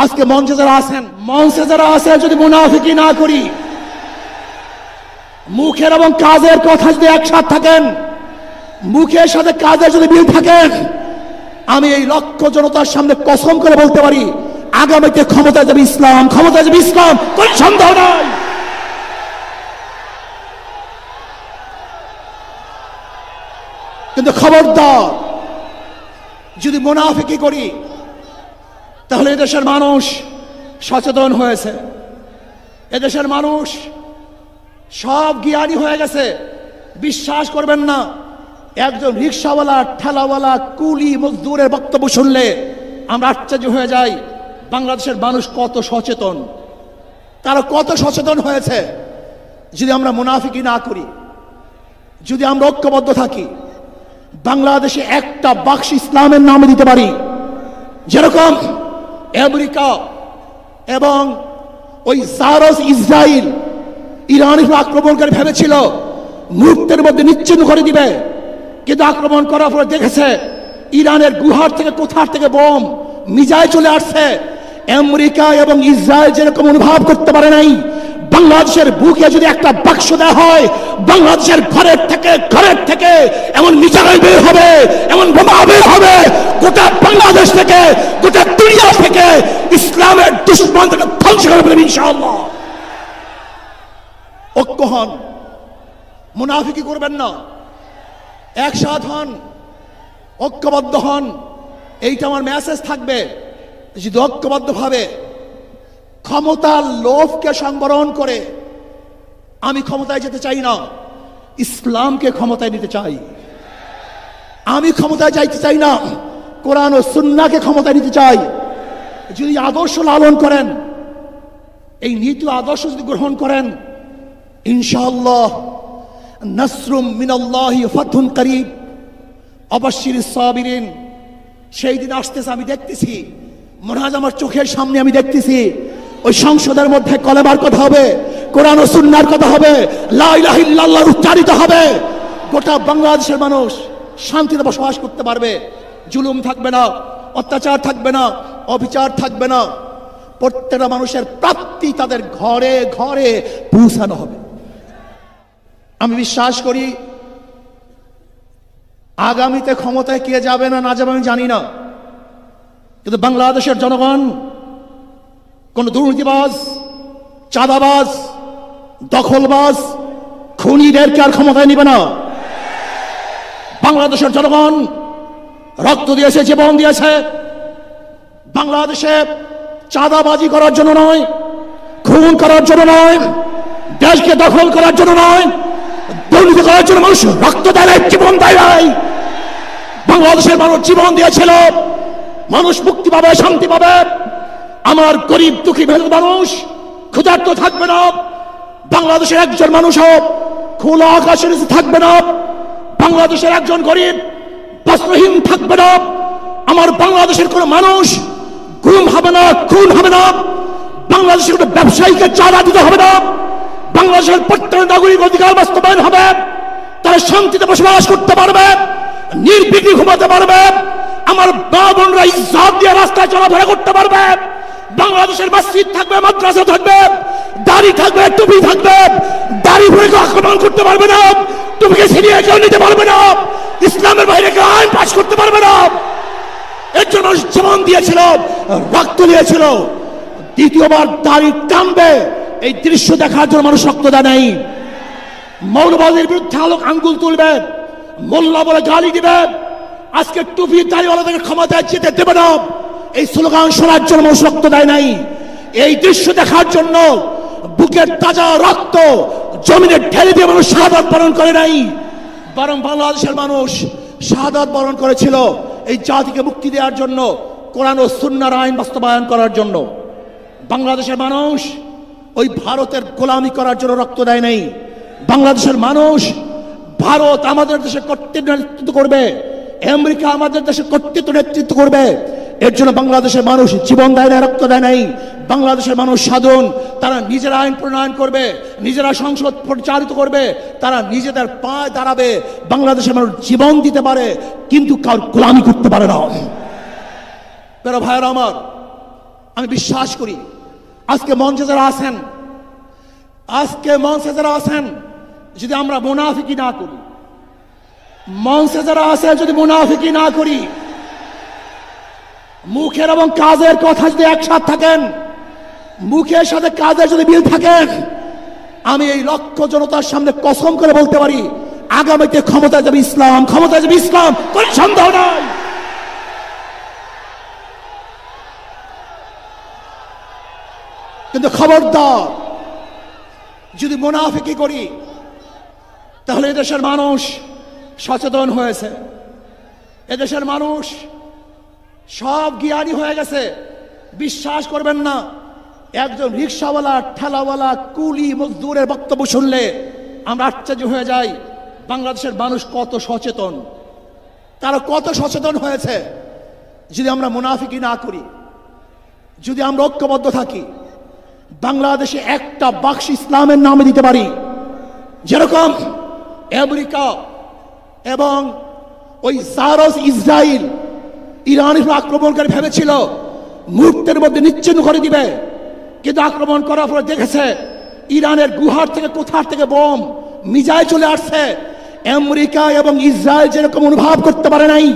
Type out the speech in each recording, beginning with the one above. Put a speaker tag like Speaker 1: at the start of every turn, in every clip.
Speaker 1: আজকে মঞ্চে যারা আছেন যদি মুনাফিকি না করি, মুখের এবং কাজের কথা যদি একসাথে থাকেন, মুখের সাথে কাজের যদি মিল থাকেন, আমি এই লক্ষ জনতার সামনে কসম করে বলতে পারি আগামীতে ক্ষমতায় যাবে ইসলাম, ক্ষমতায় যাবে ইসলাম, কোনো সন্দেহ নাই। কিন্তু খবরদার যদি মুনাফিকি করি তাহলে এদেশের মানুষ সচেতন হয়েছে, এদেশের মানুষ সব জ্ঞানী হয়ে গেছে। বিশ্বাস করবেন না, একজন রিক্সাওয়ালা, ঠেলাওয়ালা, কুলি মজদুরের বক্তব্য শুনলে আমরা আশ্চর্য হয়ে যাই বাংলাদেশের মানুষ কত সচেতন, তারা কত সচেতন হয়েছে। যদি আমরা মুনাফিকি না করি, যদি আমরা ঐক্যবদ্ধ থাকি, বাংলাদেশে একটা বাক্স ইসলামের নামে দিতে পারি। যেরকম আমেরিকা এবং ওই জারস ইসরায়েল ইরানের আক্রমণকারী ভেবেছিল মুহূর্তের মধ্যে নিশ্চিহ্ন করে দিবে, কিন্তু আক্রমণ করার পরে দেখেছে ইরানের গুহার থেকে কোথার থেকে বোম মিজাইল চলে আসছে। আমেরিকা এবং ইসরায়েল যেরকম অনুভব করতে পারে নাই, বাংলাদেশের বুকে যদি একটা বাক্স দেওয়া হয়, বাংলাদেশের ঘরের থেকে এমন মিসাইল বের হবে, এমন বোমা বের হবে, গোটা বাংলাদেশ থেকে, গোটা দুনিয়া থেকে ইসলামের দুশমনকে ধ্বংস করে ফেলবে ইনশাআল্লাহ। ঐক্য হন, মুনাফিকি করবেন না, একসাথ হন, ঐক্যবদ্ধ হন। এইটা আমার মেসেজ থাকবে। যদি ঐক্যবদ্ধভাবে ক্ষমতার লোভকে সংবরণ করে আমি ক্ষমতায় যেতে চাই না, ইসলামকে ক্ষমতায় নিতে চাই। আমি ক্ষমতায় যাইতে চাই না, কোরআন ও সুন্নাহকে ক্ষমতায় নিতে চাই। যদি আদর্শ লালন করেন, এই নীতি আদর্শ যদি গ্রহণ করেন, ইনশাআল্লাহ নাসরুম মিনাল্লাহি ফাতহুন করিব ওয়াবাশশিরিস সাবিরিন। সেই দিন আসতেছে, আমি দেখতেছি, মনে হয় আমার চোখের সামনে আমি দেখতেছি ওই সংসদের মধ্যে কলেমার কথা হবে, কোরআন ও সুন্নাহর কথা হবে, লা ইলাহা ইল্লাল্লাহ উচ্চারিত হবে। গোটা বাংলাদেশের মানুষ শান্তিতে বসবাস করতে পারবে, জুলুম থাকবে না, অত্যাচার থাকবে না, অবিচার থাকবে না। প্রত্যেকটা মানুষের প্রাপ্তি তাদের ঘরে ঘরে পৌঁছানো হবে। আমি বিশ্বাস করি আগামীতে ক্ষমতায় কে যাবে না না যাবে আমি জানি না, কিন্তু বাংলাদেশের জনগণ কোন দুর্নীতিবাজ, চাঁদাবাজ, দখলবাজ, খুনিদেরকে আর ক্ষমতায় নিবে না। বাংলাদেশের জনগণ রক্ত দিয়েছে, জীবন দিয়েছে বাংলাদেশে চাঁদাবাজি করার জন্য নয়, খুন করার জন্য নয়, দেশকে দখল করার জন্য নয়, দুর্নীতি করার জন্য মানুষ রক্ত দেয় নাই, জীবন দেয় নাই। বাংলাদেশের মানুষ জীবন দিয়েছিল, মানুষ মুক্তি পাবে, শান্তি পাবে। আমার গরিব দুঃখী মানুষ ক্ষুধার্ত থাকবে না, বাংলাদেশের একজন মানুষও খোলা আকাশের নিচে থাকবে না, বাংলাদেশের একজন গরিব বস্ত্রহীন থাকবে না। আমার বাংলাদেশের কোন মানুষ গুম হবে না, খুন হবে না, বাংলাদেশের কোন ব্যবসায়ীকে চাঁদা দিতে হবে না, বাংলাদেশের প্রত্যেক নাগরিক অধিকার বাস্তবায়ন হবে, তারা শান্তিতে বসবাস করতে পারবে, নির্বিঘ্নে ঘুমাতে পারবে, আমার মা বোনরা ইজ্জত দিয়ে রাস্তায় চলাফেরা করতে পারবে। বাংলাদেশের মসজিদ থাকবে, মাদ্রাসা থাকবে, দাড়ি থাকবে, টুপি থাকবে, দাড়ি ভরে আক্রমণ করতে পারবে না, টুপিকে ছিনিয়ে কেউ নিতে পারবে না, ইসলামের বাইরে কেউ আইন পাস করতে পারবে না। এর জন্য মানুষ জীবন দিয়েছিল, রক্ত দিয়েছিল। দ্বিতীয়বার দাড়ি টানবে এই দৃশ্য দেখার জন্য মানুষ রক্ত দেয় নাই। মৌলবাদীর বিরুদ্ধে আলোক আঙ্গুল তুলবে, মোল্লা বলে গালি দিবে, আজকে টুপি দাড়িওয়ালাদেরকে ক্ষমতায় যেতে দেবে না, এই স্লোগান শোনার জন্য মানুষ রক্ত দেয় নাই। এই দৃশ্য দেখার জন্য বুকের তাজা রক্ত জমিনে ঢেলে দিয়ে মানুষ শাহাদাত বরণ করে নাই, বরং বাংলাদেশের মানুষ শাহাদাত বরণ করেছিল এই জাতিকে মুক্তি দেওয়ার জন্য, কোরআন ও সুন্নাহর আইন বাস্তবায়ন করার জন্য। বাংলাদেশের মানুষ ওই ভারতের গোলামি করার জন্য রক্ত দেয় নাই। বাংলাদেশের মানুষ ভারত আমাদের দেশে কর্তৃত্ব নেতৃত্ব করবে, আমেরিকা আমাদের দেশে কর্তৃত্ব নেতৃত্ব করবে, এর জন্য বাংলাদেশের মানুষ জীবন দেয় না, রক্ত দেয় নাই। বাংলাদেশের মানুষ সাধন, তারা নিজেরা আইন প্রণয়ন করবে, নিজেরা সংসদ পরিচালিত করবে, তারা নিজেদের পায়ে দাঁড়াবে। বাংলাদেশের মানুষ জীবন দিতে পারে কিন্তু কারোর গোলামি করতে পারে না। প্রিয় ভাইয়েরা আমার, আমি বিশ্বাস করি আজকে মঞ্চে যারা আছেন যদি আমরা মুনাফিকি না করি, মঞ্চে যারা আছে যদি মুনাফিকি না করি, মুখের এবং কাজের কথা যদি একসাথে থাকেন, মুখের সাথে কাজের যদি মিল থাকেন, আমি এই লক্ষ জনতার সামনে কসম করে বলতে পারি আগামীতে ক্ষমতায় যাবে ইসলাম, ক্ষমতায় যাবে ইসলাম, কোনো সন্দেহ নাই। কিন্তু খবরদার যদি মুনাফিকি করি তাহলে এদেশের মানুষ সচেতন হয়েছে, এদেশের মানুষ সব জ্ঞানী হয়ে গেছে। বিশ্বাস করবেন না, একজন রিক্সাওয়ালা, ঠেলাওয়ালা, কুলি মজদুরের বক্তব্য শুনলে আমরা আশ্চর্য হয়ে যাই বাংলাদেশের মানুষ কত সচেতন, তারা কত সচেতন হয়েছে। যদি আমরা মুনাফিকি না করি, যদি আমরা ঐক্যবদ্ধ থাকি, বাংলাদেশে একটা বাক্স ইসলামের নামে দিতে পারি। যেরকম আমেরিকা এবং ওই জারস ইসরায়েল ইরানের আক্রমণকারী ভেবেছিল মুহূর্তের মধ্যে নিশ্চিহ্ন করে দিবে, কিন্তু আক্রমণ করার পরে দেখেছে ইরানের গুহার থেকে কোথার থেকে বোম মিজাইল চলে আসছে। আমেরিকা এবং ইসরায়েল যেরকম অনুভব করতে পারে নাই,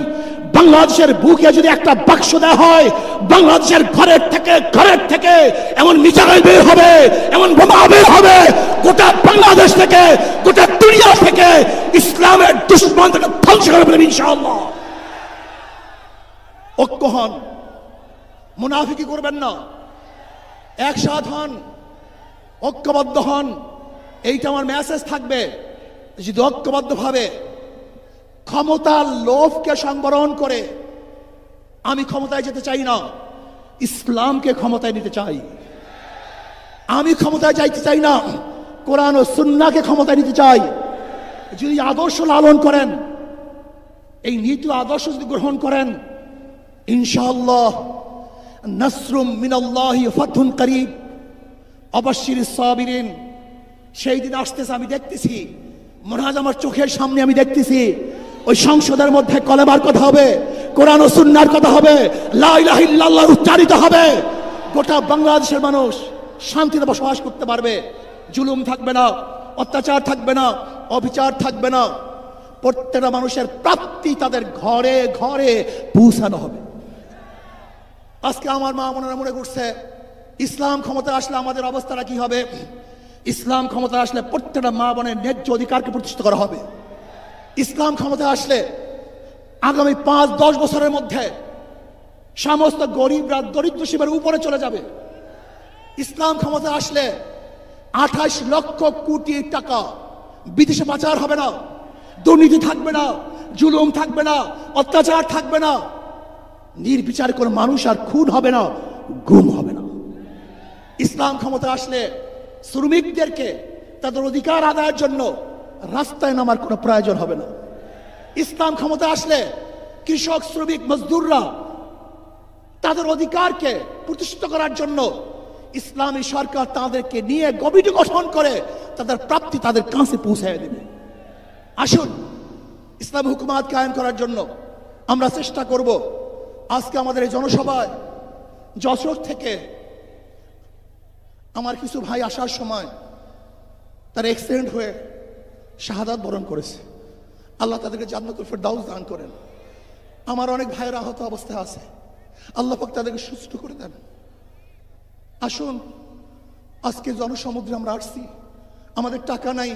Speaker 1: বাংলাদেশের বুকে যদি একটা বাক্স দেওয়া হয়, বাংলাদেশের ঘরের থেকে এমন মিসাইল বের হবে, এমন বোমা বের হবে, গোটা বাংলাদেশ থেকে, গোটা দুনিয়া থেকে ইসলামের দুশমনকে ধ্বংস করে ফেলবে ইনশাআল্লাহ। ঐক্য হন, মুনাফিকি করবেন না, একসাথ হন, ঐক্যবদ্ধ হন। এইটা আমার মেসেজ থাকবে। যদি ঐক্যবদ্ধভাবে ক্ষমতার লোভকে সংবরণ করে আমি ক্ষমতায় যেতে চাই না, ইসলামকে ক্ষমতায় নিতে চাই। আমি ক্ষমতায় যাইতে চাই না, কোরআন ও সুন্নাহকে ক্ষমতায় নিতে চাই। যদি আদর্শ লালন করেন, এই নীতি আদর্শ যদি গ্রহণ করেন, ইনশাআল্লাহ নাসরুম মিনাল্লাহি ফাতহুন করিব, অবশ্যিরিস সাবিরিন। সেই দিন আসতেছে, আমি দেখতেছি, মনে হয় আমার চোখের সামনে আমি দেখতেছি ওই সংসদের মধ্যে কলেমার কথা হবে, কোরআন ও সুন্নাহর কথা হবে, লা ইলাহা ইল্লাল্লাহ উচ্চারিত হবে। গোটা বাংলাদেশের মানুষ শান্তিতে বসবাস করতে পারবে, জুলুম থাকবে না, অত্যাচার থাকবে না, অবিচার থাকবে না। প্রত্যেকটা মানুষের প্রাপ্তি তাদের ঘরে ঘরে পৌঁছানো হবে। আজকে আমার মা বোনেরা মনে করছে ইসলাম ক্ষমতায় আসলে আমাদের অবস্থাটা কি হবে। ইসলাম ক্ষমতায় আসলে প্রত্যেকটা মা বোনের ন্যায্য অধিকারকে প্রতিষ্ঠিত করা হবে। ইসলাম ক্ষমতায় আসলে আগামী 5-10 বছরের মধ্যে সমস্ত গরিবরা দরিদ্র সীমার উপরে চলে যাবে। ইসলাম ক্ষমতায় আসলে 28 লক্ষ কোটি টাকা বিদেশে পাচার হবে না, দুর্নীতি থাকবে না, জুলুম থাকবে না, অত্যাচার থাকবে না, নির্বিচার কোনো মানুষ আর খুন হবে না, গুম হবে না। ইসলাম ক্ষমতা আসলে শ্রমিকদেরকে তাদের অধিকার আদায়ের জন্য রাস্তায় নামার কোনো প্রয়োজন হবে না। ইসলাম ক্ষমতা আসলে কৃষক, শ্রমিক, মজদুররা তাদের অধিকারকে প্রতিষ্ঠিত করার জন্য ইসলামী সরকার তাদেরকে নিয়ে কমিটি গঠন করে তাদের প্রাপ্তি তাদের কাছে পৌঁছায় দেবে। আসুন, ইসলামী হুকুমাত কায়েম করার জন্য আমরা চেষ্টা করব। আজকে আমাদের এই জনসভায় যশোর থেকে আমার কিছু ভাই আসার সময় তার অ্যাক্সিডেন্ট হয়ে শাহাদাত বরণ করেছে। আল্লাহ তাদেরকে জান্নাতুল ফেরদাউস দান করেন। আমার অনেক ভাইয়েরা আহত অবস্থায় আছে, আল্লাহ পাক তাদেরকে সুস্থ করে দেন। আসুন, আজকে জনসমুদ্রে আমরা আসছি, আমাদের টাকা নাই,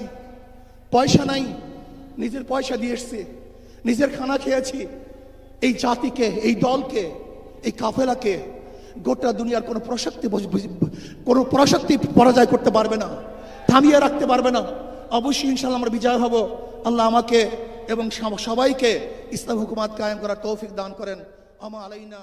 Speaker 1: পয়সা নাই, নিজের পয়সা দিয়ে এসছি, নিজের খানা খেয়েছি। এই জাতিকে, এই দলকে, এই কাফেলাকে গোটা দুনিয়ার কোনো প্রশক্তি পরাজয় করতে পারবে না, থামিয়ে রাখতে পারবে না। অবশ্যই ইনশাআল্লাহ আমরা বিজয় হব। আল্লাহ আমাকে এবং সবাইকে ইসলাম হুকুমাত কায়েম করার তৌফিক দান করেন। আমা আলাইনা।